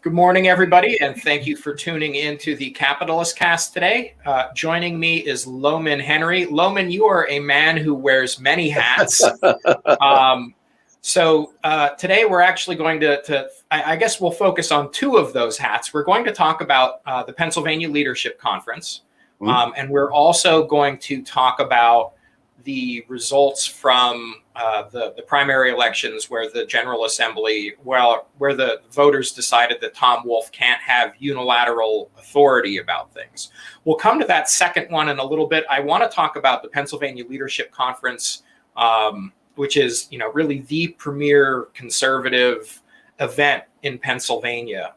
Good morning, everybody, and thank you for tuning in to the Capitalist Cast today. Joining me is Lowman Henry. Lowman, you are a man who wears many hats. Today we're actually going I guess we'll focus on two of those hats. We're going to talk about the Pennsylvania Leadership Conference, and we're also going to talk about the results from the primary elections where the General Assembly, where the voters decided that Tom Wolf can't have unilateral authority about things. We'll come to that second one in a little bit. I want to talk about the Pennsylvania Leadership Conference, which is, really the premier conservative event in Pennsylvania.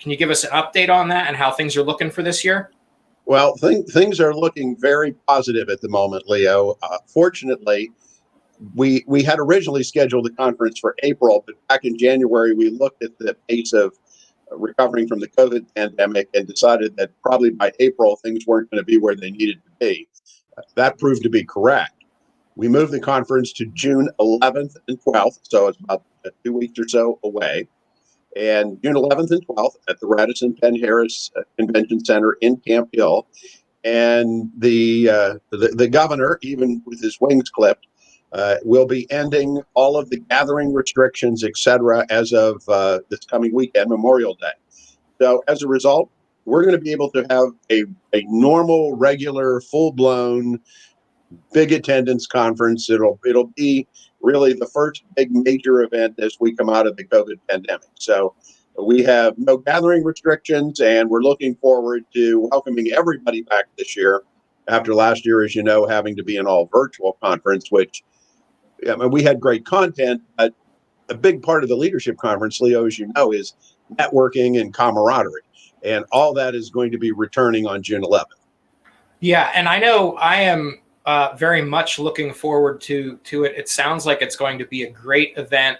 Can you give us an update on that and how things are looking for this year? Well, things are looking very positive at the moment, Leo. Fortunately, we had originally scheduled the conference for April, but back in January, we looked at the pace of recovering from the COVID pandemic and decided that probably by April, things weren't going to be where they needed to be. That proved to be correct. We moved the conference to June 11th and 12th, so it's about 2 weeks or so away. And June 11th and 12th at the Radisson Penn Harris Convention Center in Camp Hill. And the governor, even with his wings clipped, will be ending all of the gathering restrictions, et cetera, as of this coming weekend, Memorial Day. So as a result, we're going to be able to have a normal, regular, full-blown, big attendance conference. It'll be really the first big major event as we come out of the COVID pandemic. So we have no gathering restrictions, and we're looking forward to welcoming everybody back this year after last year, as you know, having to be an all virtual conference, which we had great content, but a big part of the leadership conference, Leo, as you know, is networking and camaraderie. And all that is going to be returning on June 11th. Yeah, and I know I am very much looking forward to it. It sounds like it's going to be a great event.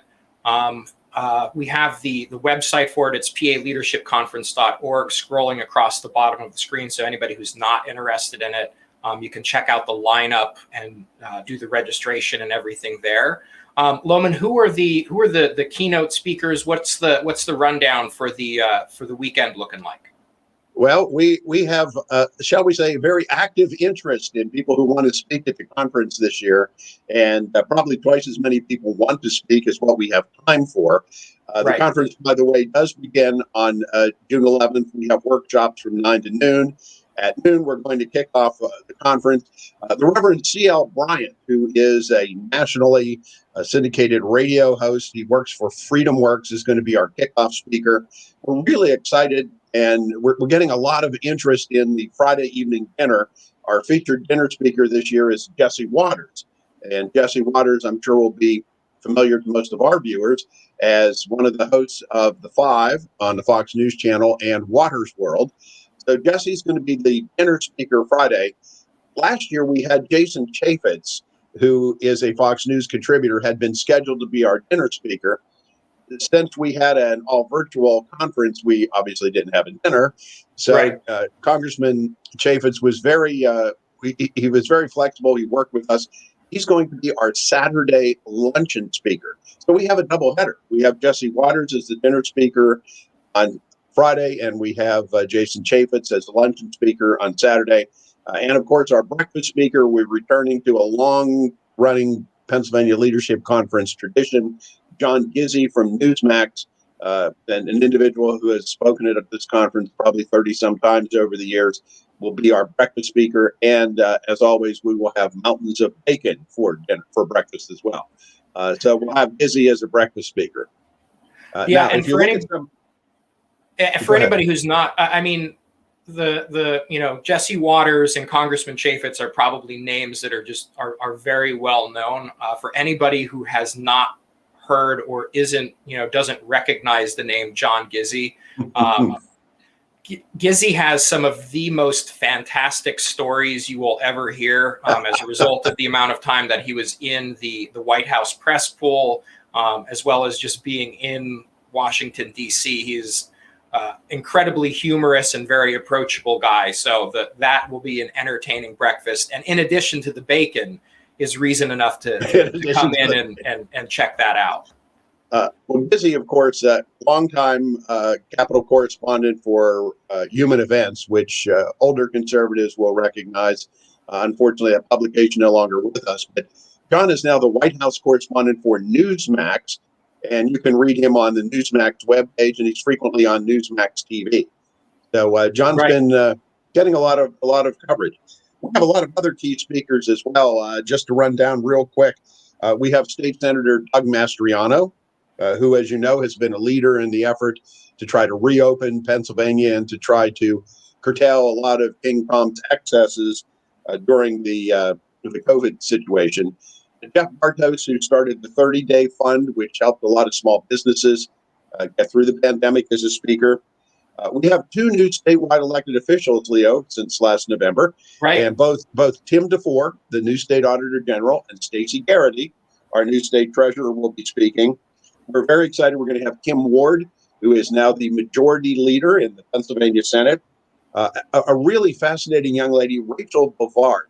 We have the website for it. It's paleadershipconference.org, scrolling across the bottom of the screen. So anybody who's not interested in it, you can check out the lineup and do the registration and everything there. Lowman, who are the keynote speakers? What's the rundown for the weekend looking like? Well, we have, shall we say, very active interest in people who want to speak at the conference this year, and probably twice as many people want to speak as what we have time for. The conference, by the way, does begin on June 11th. We have workshops from 9 to noon. At noon, we're going to kick off the conference. The Reverend C.L. Bryant, who is a nationally syndicated radio host, he works for Freedom Works, is going to be our kickoff speaker. We're really excited. And we're getting a lot of interest in the Friday evening dinner. Our featured dinner speaker this year is Jesse Waters. And Jesse Waters, I'm sure, will be familiar to most of our viewers as one of the hosts of The Five on the Fox News Channel and Waters World. So Jesse's going to be the dinner speaker Friday. Last year, we had Jason Chaffetz, who is a Fox News contributor, had been scheduled to be our dinner speaker. Since we had an all-virtual conference, we obviously didn't have a dinner. So Congressman Chaffetz was he was very flexible. He worked with us. He's going to be our Saturday luncheon speaker. So we have a double header. We have Jesse Waters as the dinner speaker on Friday, and we have Jason Chaffetz as the luncheon speaker on Saturday. And of course, our breakfast speaker, we're returning to a long-running Pennsylvania Leadership Conference tradition. John Gizzi from Newsmax, an individual who has spoken at this conference probably 30-some times over the years, will be our breakfast speaker. And as always, we will have mountains of bacon for dinner, for breakfast as well. So we'll have Gizzi as a breakfast speaker. And for anybody who's not, Jesse Waters and Congressman Chaffetz are probably names that are very well known. For anybody who has not heard or doesn't recognize the name John Gizzi. Gizzi has some of the most fantastic stories you will ever hear as a result of the amount of time that he was in the White House press pool, as well as just being in Washington, D.C. He's incredibly humorous and very approachable guy. So that will be an entertaining breakfast. And in addition to the bacon, is reason enough to come in and check that out. Well, Busy, of course, longtime Capitol correspondent for Human Events, which older conservatives will recognize. Unfortunately, that publication no longer with us. But John is now the White House correspondent for Newsmax, and you can read him on the Newsmax webpage, and he's frequently on Newsmax TV. So John's been getting a lot of coverage. We have a lot of other key speakers as well. Just to run down real quick, we have State Senator Doug Mastriano, who, as you know, has been a leader in the effort to try to reopen Pennsylvania and to try to curtail a lot of King Tom's excesses during the COVID situation. And Jeff Bartos, who started the 30-day fund, which helped a lot of small businesses get through the pandemic, as a speaker. We have two new statewide elected officials, Leo, since last November. Right. And both Tim DeFore, the new state auditor general, and Stacey Garrity, our new state treasurer, will be speaking. We're very excited. We're going to have Kim Ward, who is now the majority leader in the Pennsylvania Senate. A really fascinating young lady, Rachel Bovard,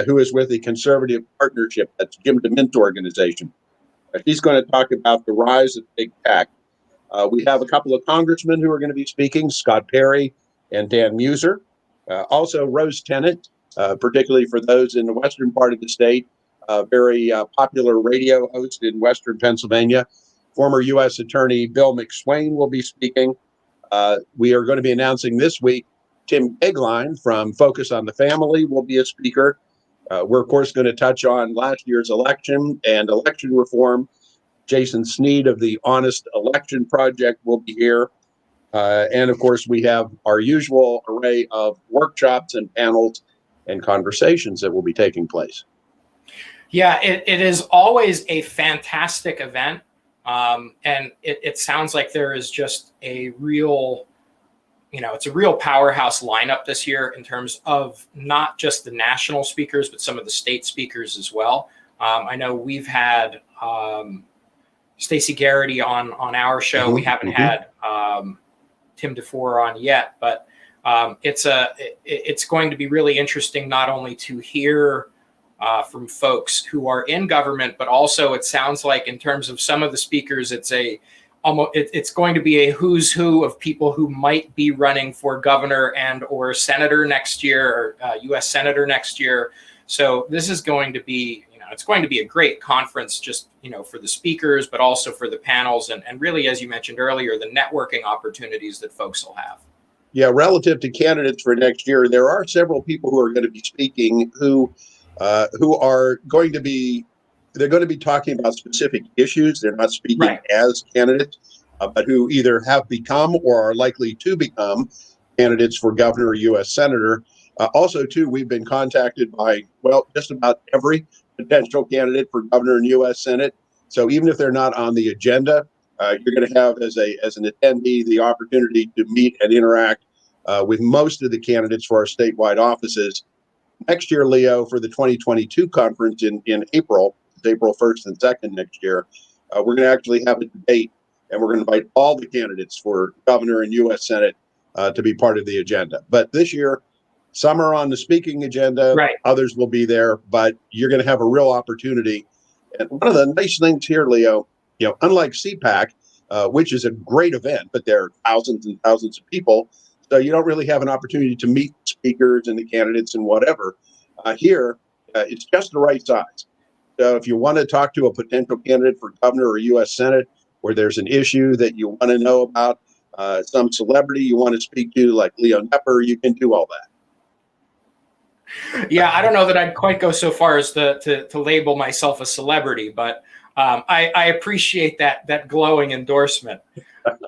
who is with the Conservative Partnership, that's Jim DeMint organization. She's going to talk about the rise of big tech. We have a couple of congressmen who are going to be speaking, Scott Perry and Dan Muser. Also, Rose Tennant, particularly for those in the western part of the state, very popular radio host in western Pennsylvania. Former U.S. Attorney Bill McSwain will be speaking. We are going to be announcing this week Tim Gagline from Focus on the Family will be a speaker. We're, of course, going to touch on last year's election and election reform. Jason Sneed of the Honest Election Project will be here. And of course, we have our usual array of workshops and panels and conversations that will be taking place. Yeah, it is always a fantastic event. And it sounds like there is just a real, it's a real powerhouse lineup this year in terms of not just the national speakers, but some of the state speakers as well. I know we've had Stacey Garrity on our show. We haven't had Tim DeFore on yet, but it's going to be really interesting not only to hear from folks who are in government, but also it sounds like in terms of some of the speakers, it's going to be a who's who of people who might be running for governor and or senator next year, or U.S. senator next year. So this is going to be, it's going to be a great conference just, for the speakers, but also for the panels and really, as you mentioned earlier, the networking opportunities that folks will have. Yeah, relative to candidates for next year, there are several people who are going to be speaking who are going to be, they're going to be talking about specific issues. They're not speaking as candidates, but who either have become or are likely to become candidates for governor or U.S. senator. Also, too, we've been contacted by, just about every potential candidate for governor and U.S. Senate. So even if they're not on the agenda, you're going to have as an attendee the opportunity to meet and interact with most of the candidates for our statewide offices. Next year, Leo, for the 2022 conference in April, it's April 1st and 2nd next year, we're going to actually have a debate, and we're going to invite all the candidates for governor and U.S. Senate to be part of the agenda. But this year, some are on the speaking agenda, others will be there, but you're going to have a real opportunity. And one of the nice things here, Leo, unlike CPAC, which is a great event, but there are thousands and thousands of people, so you don't really have an opportunity to meet speakers and the candidates and whatever. Here, it's just the right size. So if you want to talk to a potential candidate for governor or U.S. Senate, where there's an issue that you want to know about, some celebrity you want to speak to, like Leo Knepper, you can do all that. Yeah, I don't know that I'd quite go so far as to label myself a celebrity, but I appreciate that glowing endorsement.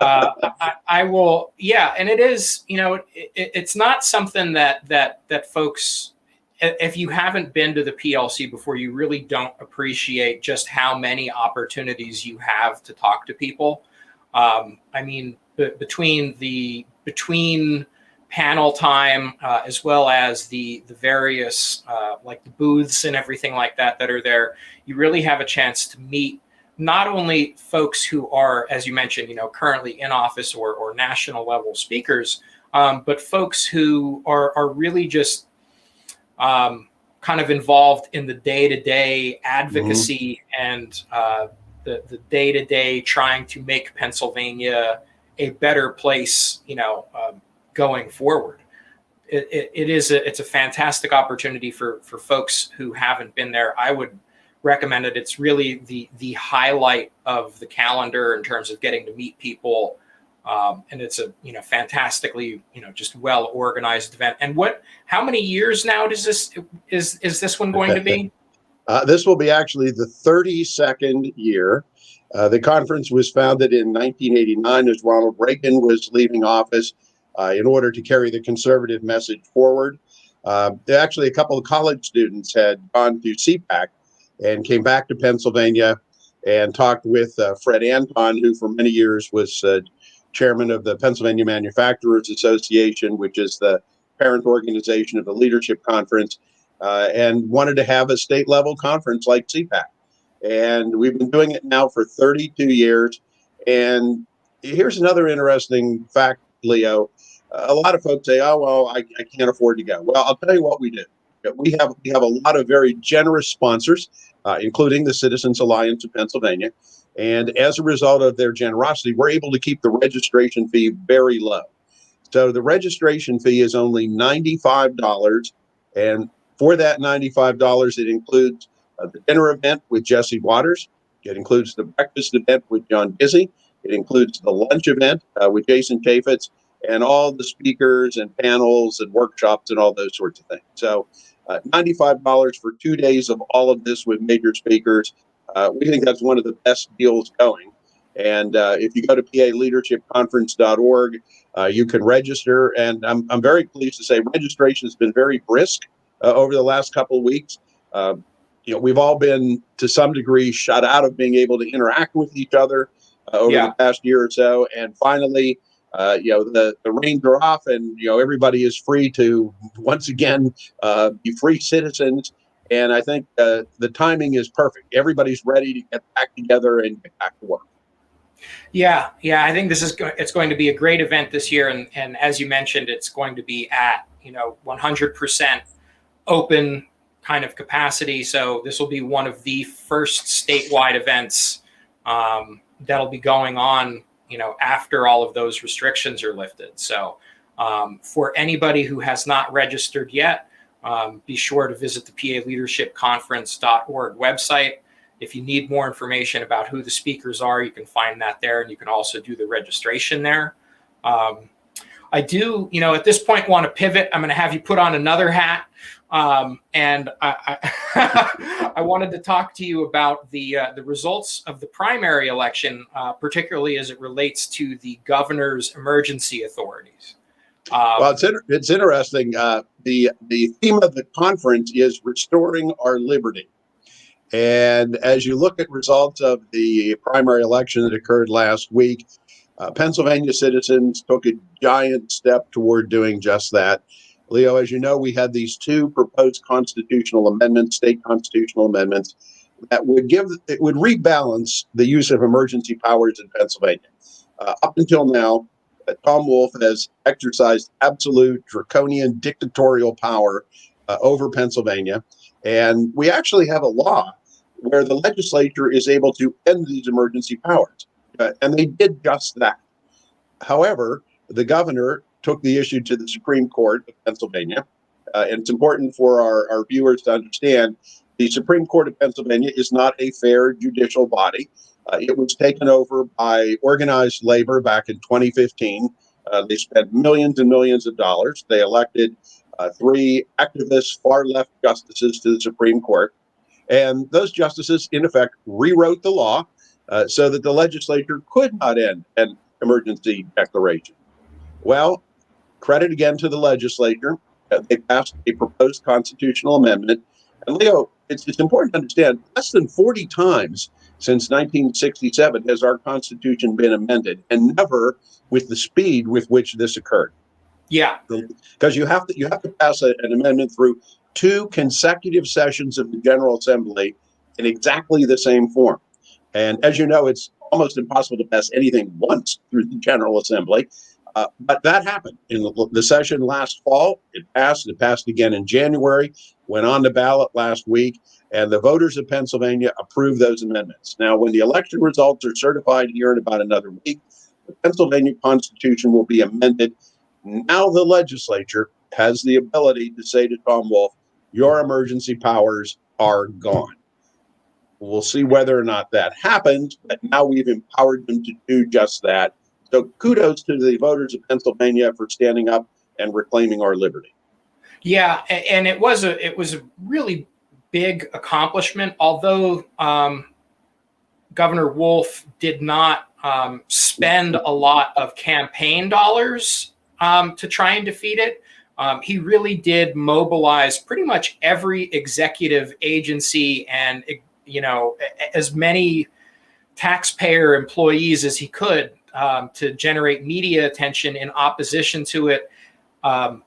I will, and it is, it's not something that folks, if you haven't been to the PLC before, you really don't appreciate just how many opportunities you have to talk to people. I mean, between panel time, as well as the various like the booths and everything like that are there, you really have a chance to meet not only folks who are, as you mentioned, currently in office or national level speakers, but folks who are really just kind of involved in the day-to-day advocacy and the day-to-day trying to make Pennsylvania a better place, going forward. It's a fantastic opportunity for folks who haven't been there. I would recommend it. It's really the highlight of the calendar in terms of getting to meet people. And it's a fantastically just well organized event. And how many years now is this one going to be? This will be actually the 32nd year. The conference was founded in 1989 as Ronald Reagan was leaving office in order to carry the conservative message forward. Actually, a couple of college students had gone to CPAC and came back to Pennsylvania and talked with Fred Anton, who for many years was chairman of the Pennsylvania Manufacturers Association, which is the parent organization of the Leadership Conference, and wanted to have a state level conference like CPAC. And we've been doing it now for 32 years. And here's another interesting fact, Leo. A lot of folks say, "Oh, well, I can't afford to go." Well, I'll tell you what we do. We have a lot of very generous sponsors, including the Citizens Alliance of Pennsylvania. And as a result of their generosity, we're able to keep the registration fee very low. So the registration fee is only $95. And for that $95, it includes the dinner event with Jesse Waters. It includes the breakfast event with John Gizzi. It includes the lunch event with Jason Chaffetz, and all the speakers and panels and workshops and all those sorts of things. So $95 for 2 days of all of this with major speakers. We think that's one of the best deals going. And if you go to paleadershipconference.org, you can register. And I'm very pleased to say registration has been very brisk over the last couple of weeks. We've all been to some degree shut out of being able to interact with each other over the past year or so. And finally, the reins are off, and everybody is free to once again be free citizens. And I think the timing is perfect. Everybody's ready to get back together and get back to work. Yeah. I think it's going to be a great event this year, and as you mentioned, it's going to be at 100% open kind of capacity. So this will be one of the first statewide events that'll be going on after all of those restrictions are lifted. So for anybody who has not registered yet, be sure to visit the paleadershipconference.org website. If you need more information about who the speakers are, you can find that there, and you can also do the registration there. I do, at this point, want to pivot. I'm going to have you put on another hat. And I wanted to talk to you about the results of the primary election, particularly as it relates to the governor's emergency authorities. Well, it's interesting. The theme of the conference is restoring our liberty. And as you look at results of the primary election that occurred last week, Pennsylvania citizens took a giant step toward doing just that. Leo, as you know, we had these two proposed constitutional amendments, state constitutional amendments, that would rebalance the use of emergency powers in Pennsylvania. Up until now, Tom Wolf has exercised absolute draconian dictatorial power over Pennsylvania. And we actually have a law where the legislature is able to end these emergency powers. And they did just that. However, the governor took the issue to the Supreme Court of Pennsylvania. And it's important for our viewers to understand the Supreme Court of Pennsylvania is not a fair judicial body. It was taken over by organized labor back in 2015. They spent millions and millions of dollars. They elected 3 activist far left justices to the Supreme Court. And those justices, in effect, rewrote the law so that the legislature could not end an emergency declaration. Well, credit again to the legislature. They passed a proposed constitutional amendment. And Leo, it's important to understand, less than 40 times since 1967 has our Constitution been amended, and never with the speed with which this occurred. Yeah, because you have to pass an amendment through 2 consecutive sessions of the General Assembly in exactly the same form. And as you know, it's almost impossible to pass anything once through the General Assembly. But that happened in the session last fall. It passed again in January. went on the ballot last week, and the voters of Pennsylvania approved those amendments. Now, when the election results are certified here in about another week, the Pennsylvania Constitution will be amended. Now the legislature has the ability to say to Tom Wolf, your emergency powers are gone. We'll see whether or not that happens, but now we've empowered them to do just that. So kudos to the voters of Pennsylvania for standing up and reclaiming our liberty. Yeah, and it was a really big accomplishment. Although Governor Wolf did not spend a lot of campaign dollars to try and defeat it, he really did mobilize pretty much every executive agency and as many taxpayer employees as he could to generate media attention in opposition to it.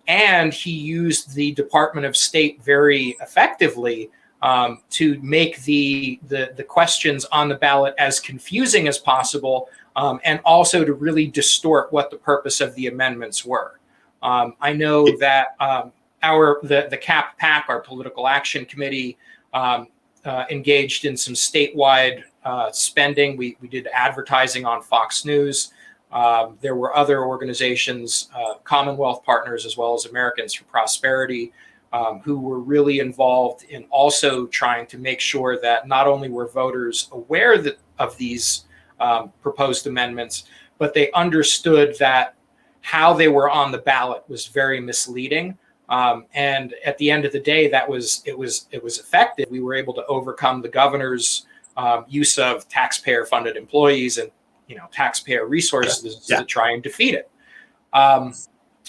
And he used the Department of State very effectively to make the questions on the ballot as confusing as possible, and also to really distort what the purpose of the amendments were. I know that the CAP PAC, our Political Action Committee, engaged in some statewide spending. We did advertising on Fox News. There were other organizations, Commonwealth Partners, as well as Americans for Prosperity, who were really involved in also trying to make sure that not only were voters aware of these proposed amendments, but they understood that how they were on the ballot was very misleading. And at the end of the day, it was effective. We were able to overcome the governor's use of taxpayer-funded employees and taxpayer resources to try and defeat it.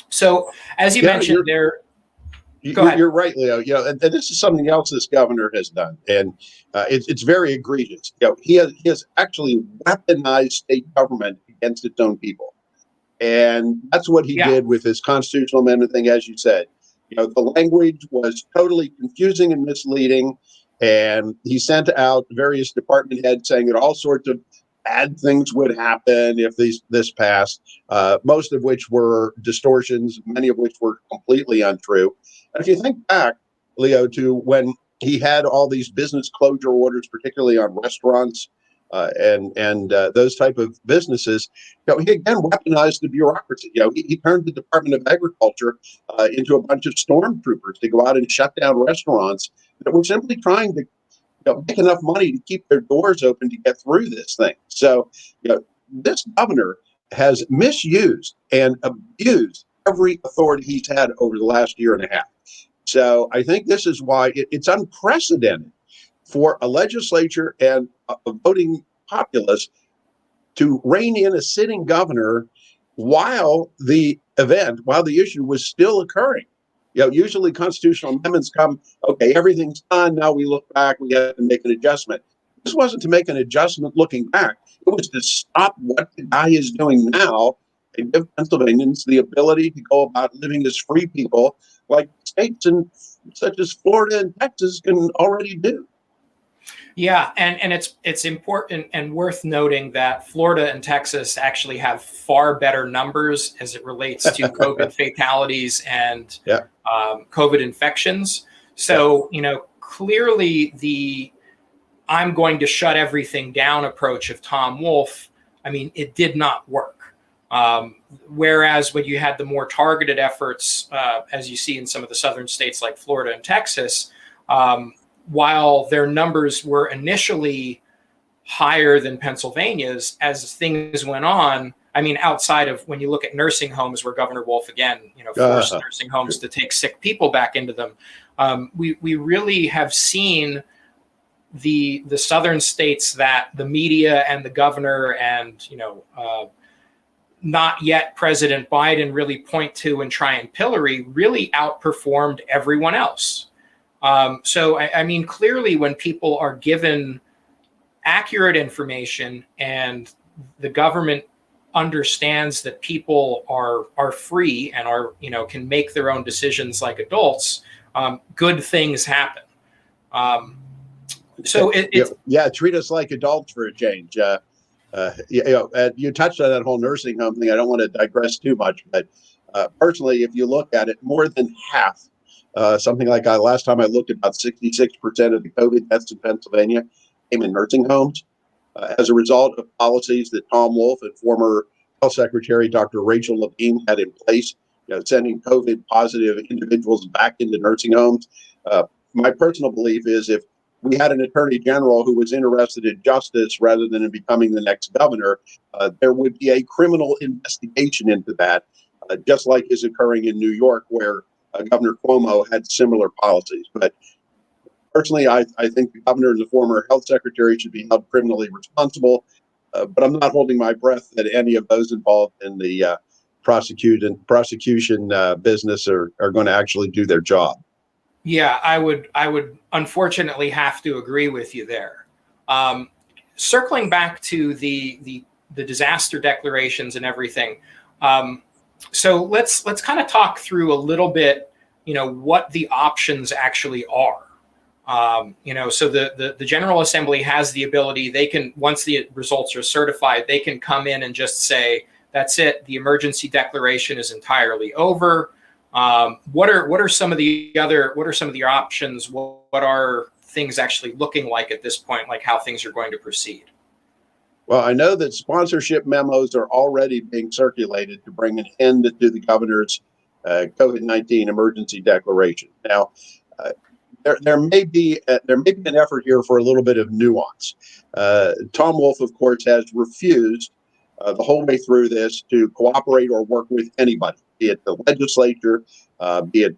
So, as you mentioned, you're right, Leo. And this is something else this governor has done, and it's very egregious. He has actually weaponized state government against its own people, and that's what he did with his constitutional amendment thing, as you said. The language was totally confusing and misleading, and he sent out various department heads saying that all sorts of bad things would happen if this passed, most of which were distortions, many of which were completely untrue. And if you think back, Leo, to when he had all these business closure orders, particularly on restaurants and those type of businesses, he again weaponized the bureaucracy. He turned the Department of Agriculture into a bunch of stormtroopers to go out and shut down restaurants that were simply trying to make enough money to keep their doors open to get through this thing. So, this governor has misused and abused every authority he's had over the last year and a half. So I think this is why it's unprecedented for a legislature and a voting populace to rein in a sitting governor while the issue was still occurring. Usually constitutional amendments come, okay, everything's done. Now we look back, we have to make an adjustment. This wasn't to make an adjustment looking back. It was to stop what the guy is doing now and give Pennsylvanians the ability to go about living as free people like states such as Florida and Texas can already do. Yeah, and it's important and worth noting that Florida and Texas actually have far better numbers as it relates to COVID fatalities and COVID infections. So, clearly the I'm going to shut everything down approach of Tom Wolf, it did not work. Whereas when you had the more targeted efforts, as you see in some of the southern states like Florida and Texas, while their numbers were initially higher than Pennsylvania's, as things went on, outside of when you look at nursing homes where Governor Wolf, again, forced nursing homes to take sick people back into them, we really have seen the southern states that the media and the governor and, not yet President Biden really point to and try and pillory really outperformed everyone else. So, clearly when people are given accurate information and the government understands that people are free and are, can make their own decisions like adults, good things happen. Treat us like adults for a change. You touched on that whole nursing home thing. I don't want to digress too much, but personally, if you look at it, more than half Something like last time I looked, about 66% of the COVID deaths in Pennsylvania came in nursing homes as a result of policies that Tom Wolf and former Health Secretary Dr. Rachel Levine had in place, sending COVID positive individuals back into nursing homes. My personal belief is if we had an attorney general who was interested in justice rather than in becoming the next governor, there would be a criminal investigation into that, just like is occurring in New York, where Governor Cuomo had similar policies. But personally, I think the governor and the former health secretary should be held criminally responsible. But I'm not holding my breath that any of those involved in the prosecution business are going to actually do their job. Yeah, I would unfortunately have to agree with you there. Circling back to the disaster declarations and everything. So let's kind of talk through a little bit, what the options actually are. So the General Assembly has the ability, they can, once the results are certified, they can come in and just say, that's it, the emergency declaration is entirely over. What are some of the options? What are things actually looking like at this point, like how things are going to proceed? Well, I know that sponsorship memos are already being circulated to bring an end to the governor's COVID-19 emergency declaration. Now, there may be an effort here for a little bit of nuance. Tom Wolf, of course, has refused the whole way through this to cooperate or work with anybody, be it the legislature, be it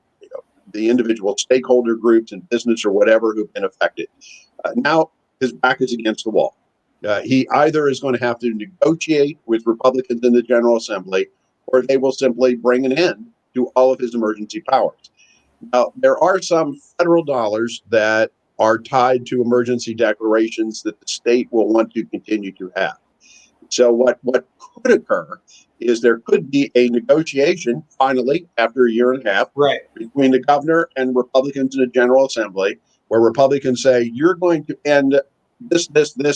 the individual stakeholder groups in business or whatever who've been affected. Now his back is against the wall. He either is going to have to negotiate with Republicans in the General Assembly, or they will simply bring an end to all of his emergency powers. Now, there are some federal dollars that are tied to emergency declarations that the state will want to continue to have. So what could occur is there could be a negotiation, finally, after a year and a half, right, between the governor and Republicans in the General Assembly, where Republicans say, you're going to end this,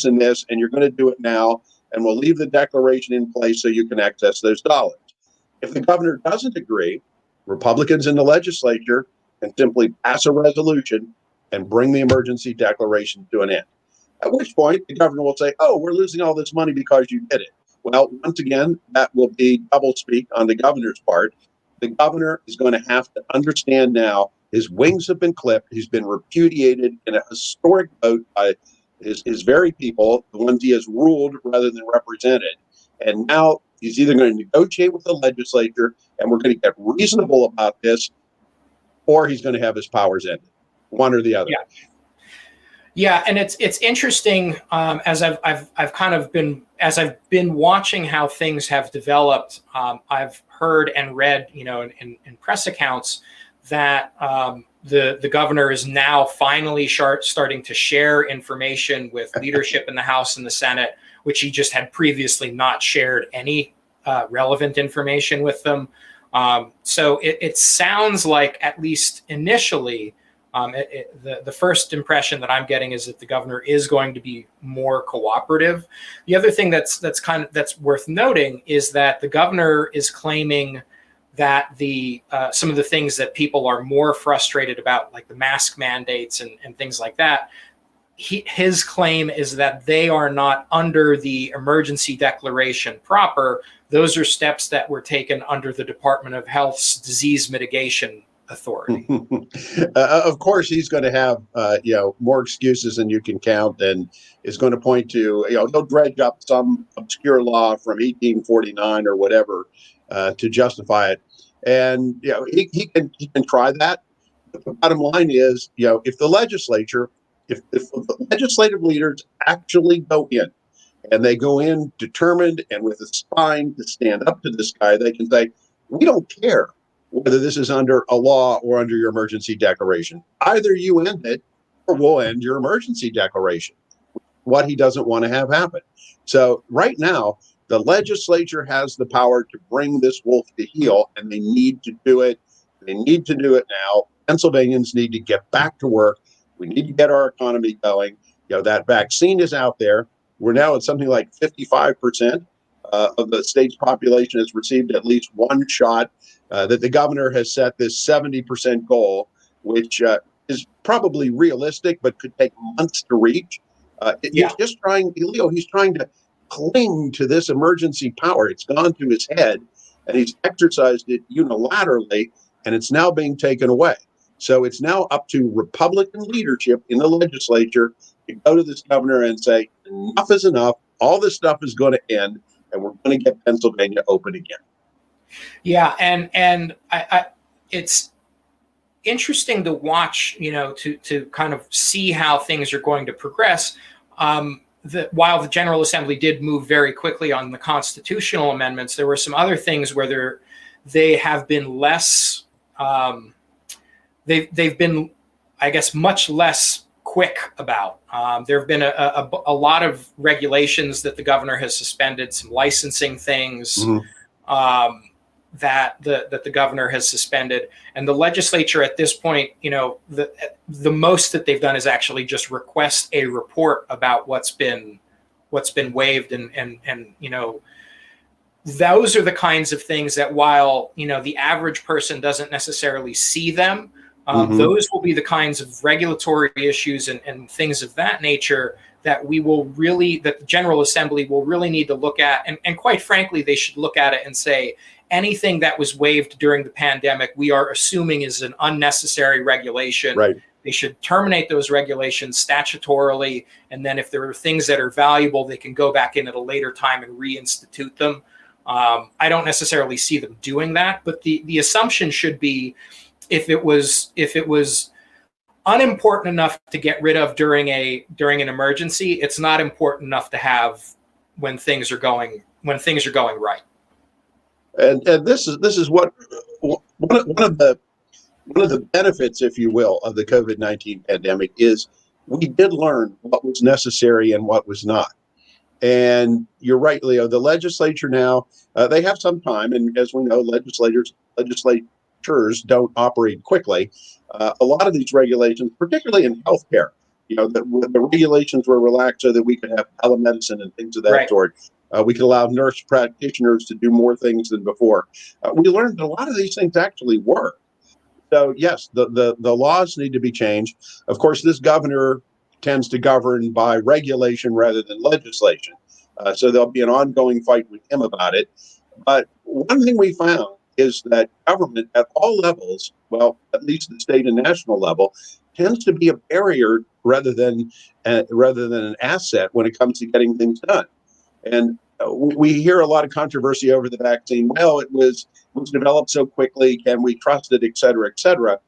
and this, and you're going to do it now, and we'll leave the declaration in place so you can access those dollars. If the governor doesn't agree, Republicans in the legislature can simply pass a resolution and bring the emergency declaration to an end. At which point, the governor will say, oh, we're losing all this money because you did it. Well, once again, that will be doublespeak on the governor's part. The governor is going to have to understand now his wings have been clipped. He's been repudiated in a historic vote by his very people, the ones he has ruled rather than represented. And now he's either going to negotiate with the legislature and we're going to get reasonable about this, or he's going to have his powers ended, one or the other. Yeah, and it's interesting as I've kind of been watching how things have developed. I've heard and read, in press accounts that the governor is now finally starting to share information with leadership in the House and the Senate, which he just had previously not shared any relevant information with them. So it sounds like, at least initially, the first impression that I'm getting is that the governor is going to be more cooperative. The other thing that's worth noting is that the governor is claiming that some of the things that people are more frustrated about, like the mask mandates and things like that, his claim is that they are not under the emergency declaration proper. Those are steps that were taken under the Department of Health's disease mitigation authority. Of course, he's going to have more excuses than you can count, and is going to point to he'll dredge up some obscure law from 1849 or whatever to justify it, and he can try that. But the bottom line is, if the legislature, if the legislative leaders actually go in, and they go in determined and with a spine to stand up to this guy, they can say, we don't care whether this is under a law or under your emergency declaration. Either you end it or we'll end your emergency declaration. What he doesn't want to have happen. So right now, the legislature has the power to bring this wolf to heel, and they need to do it. They need to do it now. Pennsylvanians need to get back to work. We need to get our economy going. That vaccine is out there. We're now at something like 55% of the state's population has received at least one shot. That the governor has set this 70% goal. which is probably realistic, but could take months to reach. He's just trying, Leo, he's trying to cling to this emergency power. It's gone to his head, and he's exercised it unilaterally, and it's now being taken away. So it's now up to Republican leadership in the legislature to go to this governor and say, enough is enough. All this stuff is going to end, and we're going to get Pennsylvania open again. Yeah, and it's interesting to watch, to kind of see how things are going to progress. While the General Assembly did move very quickly on the constitutional amendments, there were some other things where they have been less. They've been, I guess, much less quick about. There have been a lot of regulations that the governor has suspended, some licensing things that the governor has suspended, and the legislature at this point, the most that they've done is actually just request a report about what's been waived, and those are the kinds of things that, while the average person doesn't necessarily see them, those will be the kinds of regulatory issues and things of that nature that that the General Assembly will really need to look at. And quite frankly, they should look at it and say, anything that was waived during the pandemic, we are assuming is an unnecessary regulation. Right. They should terminate those regulations statutorily. And then if there are things that are valuable, they can go back in at a later time and reinstitute them. I don't necessarily see them doing that, but the assumption should be, if it was unimportant enough to get rid of during an emergency, it's not important enough to have when things are going right. And this is what one of the benefits, if you will, of the COVID-19 pandemic is we did learn what was necessary and what was not. And you're right, Leo. The legislature now they have some time, and as we know, legislatures don't operate quickly. A lot of these regulations, particularly in healthcare, the regulations were relaxed so that we could have telemedicine and things of that sort. We could allow nurse practitioners to do more things than before. We learned that a lot of these things actually work. So yes, the laws need to be changed. Of course, this governor tends to govern by regulation rather than legislation. So there'll be an ongoing fight with him about it. But one thing we found is that government at all levels, well, at least the state and national level, tends to be a barrier rather than an asset when it comes to getting things done. And we hear a lot of controversy over the vaccine. Well, it was developed so quickly. Can we trust it, et cetera, et cetera?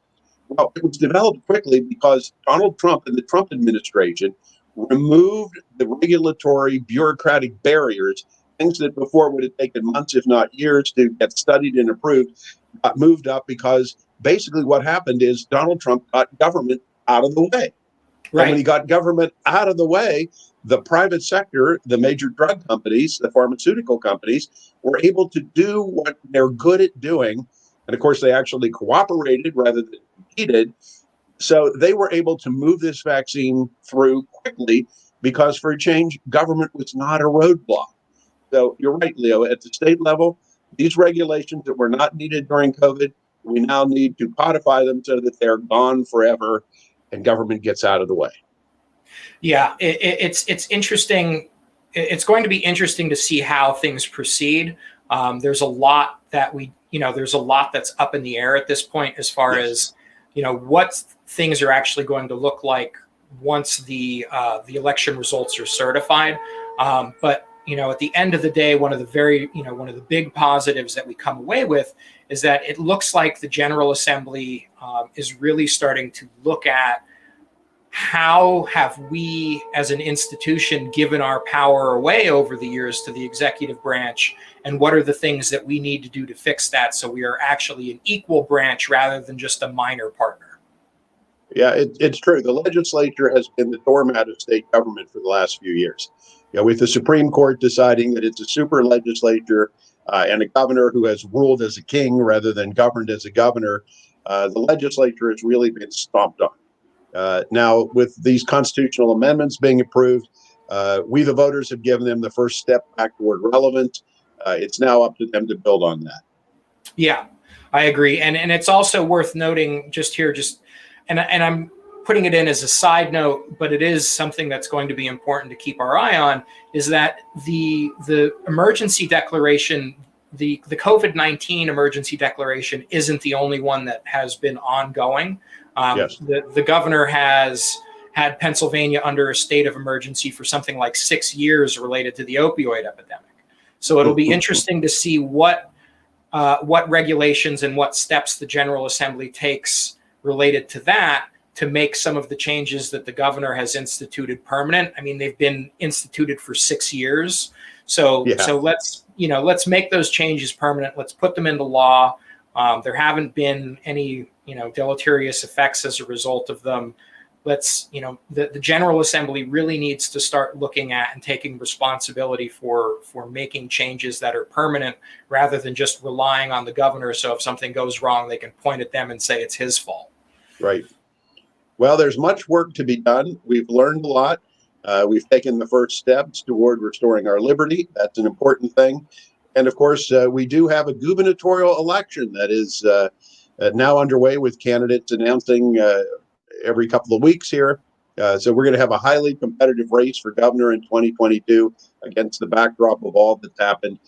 Well, it was developed quickly because Donald Trump and the Trump administration removed the regulatory bureaucratic barriers, things that before would have taken months, if not years, to get studied and approved, got moved up because basically what happened is Donald Trump got government out of the way. Right. And when he got government out of the way, the private sector, the major drug companies, the pharmaceutical companies, were able to do what they're good at doing. And of course, they actually cooperated rather than competed. So they were able to move this vaccine through quickly because, for a change, government was not a roadblock. So you're right, Leo. At the state level, these regulations that were not needed during COVID, we now need to codify them so that they're gone forever and government gets out of the way. Yeah, it's interesting. It's going to be interesting to see how things proceed. There's a lot there's a lot that's up in the air at this point as far as what things are actually going to look like once the election results are certified. But at the end of the day, one of the big positives that we come away with is that it looks like the General Assembly is really starting to look at how have we as an institution given our power away over the years to the executive branch, and what are the things that we need to do to fix that so we are actually an equal branch rather than just a minor partner. Yeah, it's true. The legislature has been the doormat of state government for the last few years. With the Supreme Court deciding that it's a super legislature and a governor who has ruled as a king rather than governed as a governor, the legislature has really been stomped on. Now, with these constitutional amendments being approved, we, the voters, have given them the first step back toward relevance. It's now up to them to build on that. Yeah, I agree. And it's also worth noting just and I'm putting it in as a side note, but it is something that's going to be important to keep our eye on, is that the emergency declaration, the COVID-19 emergency declaration isn't the only one that has been ongoing. Yes. The governor has had Pennsylvania under a state of emergency for something like 6 years related to the opioid epidemic. So it'll be interesting to see what regulations and what steps the General Assembly takes related to that, to make some of the changes that the governor has instituted permanent. I mean, they've been instituted for 6 years. So let's make those changes permanent. Let's put them into law. There haven't been any, deleterious effects as a result of them. The General Assembly really needs to start looking at and taking responsibility for making changes that are permanent, rather than just relying on the governor. So if something goes wrong, they can point at them and say it's his fault. Right. Well, there's much work to be done. We've learned a lot. We've taken the first steps toward restoring our liberty. That's an important thing. And of course, we do have a gubernatorial election that is now underway, with candidates announcing every couple of weeks here. So we're going to have a highly competitive race for governor in 2022 against the backdrop of all that's happened.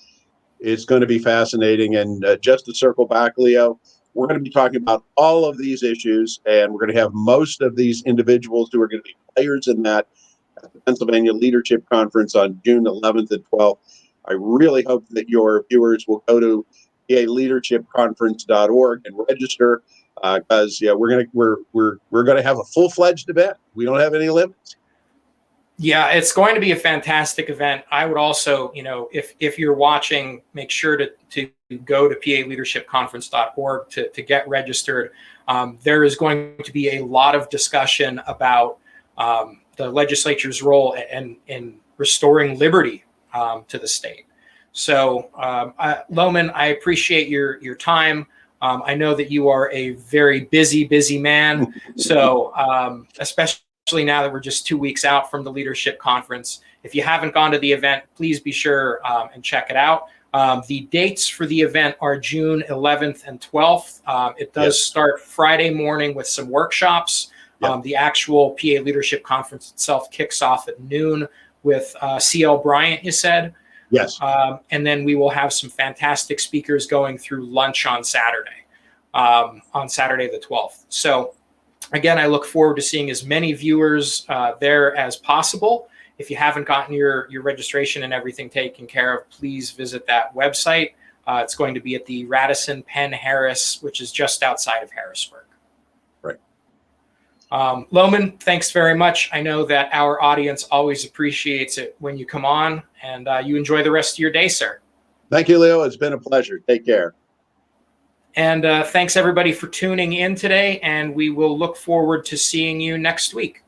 It's going to be fascinating. And just to circle back, Leo, we're going to be talking about all of these issues, and we're going to have most of these individuals who are going to be players in that at the Pennsylvania Leadership Conference on June 11th and 12th. I really hope that your viewers will go to paleadershipconference.org and register, because we're going to have a full-fledged event. We don't have any limits. Yeah, it's going to be a fantastic event. I would also, if you're watching, make sure to go to paleadershipconference.org to get registered. There is going to be a lot of discussion about the legislature's role in restoring liberty to the state. So, Lowman, I appreciate your time. I know that you are a very busy man. So, especially now that we're just 2 weeks out from the leadership conference, if you haven't gone to the event, please be sure and check it out. The dates for the event are June 11th and 12th. It does start Friday morning with some workshops. The actual PA Leadership Conference itself kicks off at noon with C.L. Bryant, you said? Yes. And then we will have some fantastic speakers going through lunch on Saturday the 12th. So again, I look forward to seeing as many viewers there as possible. If you haven't gotten your registration and everything taken care of, please visit that website. It's going to be at the Radisson Penn Harris, which is just outside of Harrisburg. Right. Lowman, thanks very much. I know that our audience always appreciates it when you come on, and you enjoy the rest of your day, sir. Thank you, Leo. It's been a pleasure. Take care. And thanks, everybody, for tuning in today, and we will look forward to seeing you next week.